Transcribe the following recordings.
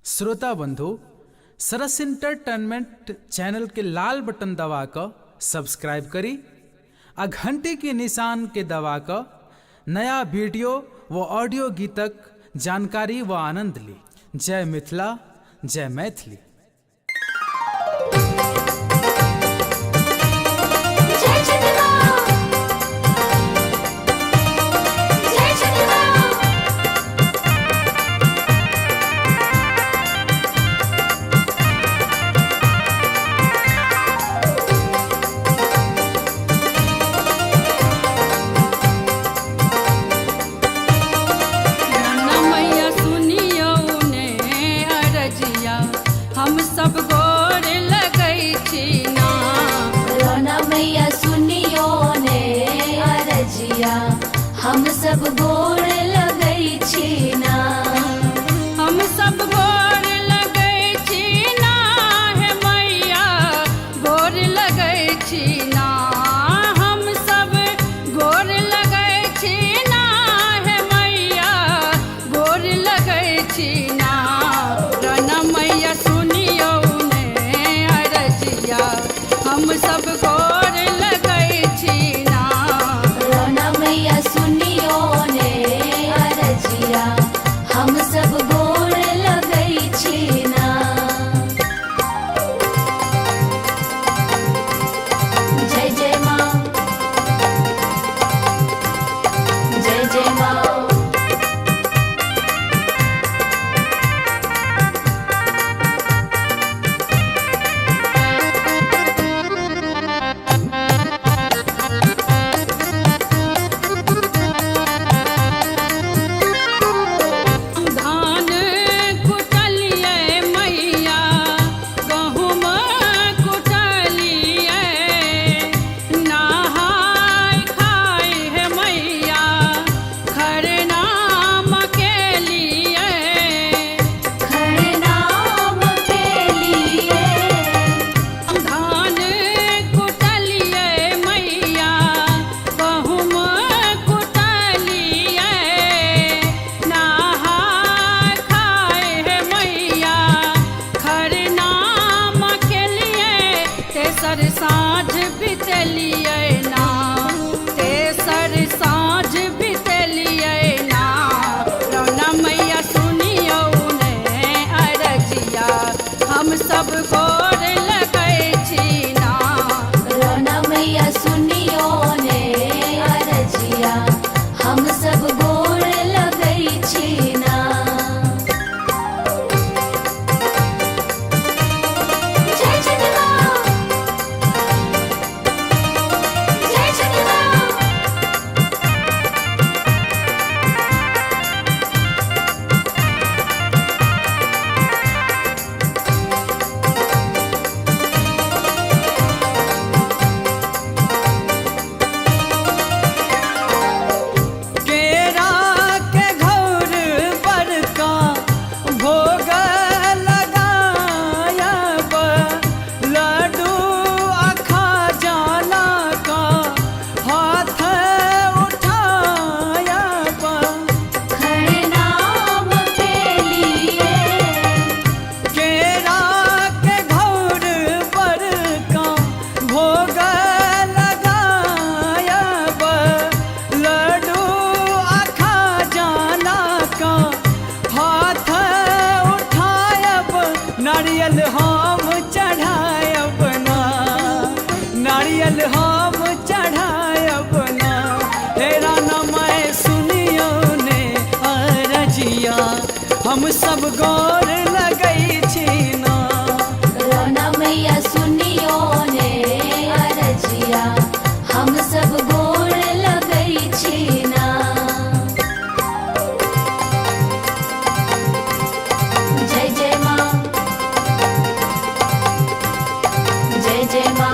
श्रोता बंधु, सरस इंटरटेनमेंट चैनल के लाल बटन दबा कर सब्सक्राइब करी आ घंटी के निशान के दबा कर नया वीडियो व ऑडियो गीतक जानकारी व आनंद ली। जय मिथिला, जय मैथिली। हम सब गोर लगै छी ना, रोना मैया सुनियो ने अरजिया, हम सब गोर लगै छी ना। हम सब गोर लगै छी ना, हे मैया गोर लगै छी ना। हम सब गोर लगै छी ना, हे मैया गोर लगै छी ना। रोना मैया सुनियो ने अरजिया, हम सब गोर लगै छी ना। रोना मैया सुनियो ने अरजिया, हम सब गोर लगै छी ना। जय जय माँ, जय जय माँ। धान कुटलियै मैया, गहूँम कुटलियै, नहाय खाय हे मैया खरनाम केलियै। खरनाम केलिए, धान कुटलियै मैया, गहूँम कुटलियै, नहाय खाय हे मैया खरनाम केलियै। तेसर साँझ बितेलियै ना, तेसर साँझ बितेलियै ना। रोना मैया सुनियो ने अरजिया, हम सब गोर लगै छी ना। रोना मैया सुनियो ने अरजिया, हम सब गोर लगै छी ना। जय जय माँ, जय जय माँ। केरा के घौर बड़का भोग लगायब, लड्डू अखा जाला का हाथ उठायब। खरनाम केलिए, केरा के घौर बड़का भोग लगायब, लड्डू अखा जाला का हाथ उठायब। नारियल हम चढ़ायब ना, नारियल हम चढ़ायब ना। हे राना मैं सुनियो ने अरजिया, हम सब गोर लगै छी ना। रोना मैया सुनियो ने अरजिया, हम सब गोर लगै छी ना। जय जय माँ, जय जय माँ।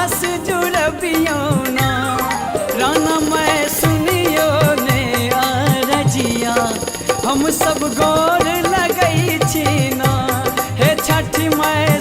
आस जुड़बियो ना राना मैं सुनियो ने अरजिया हम सब गौर लगई छी ना हे छठी मैं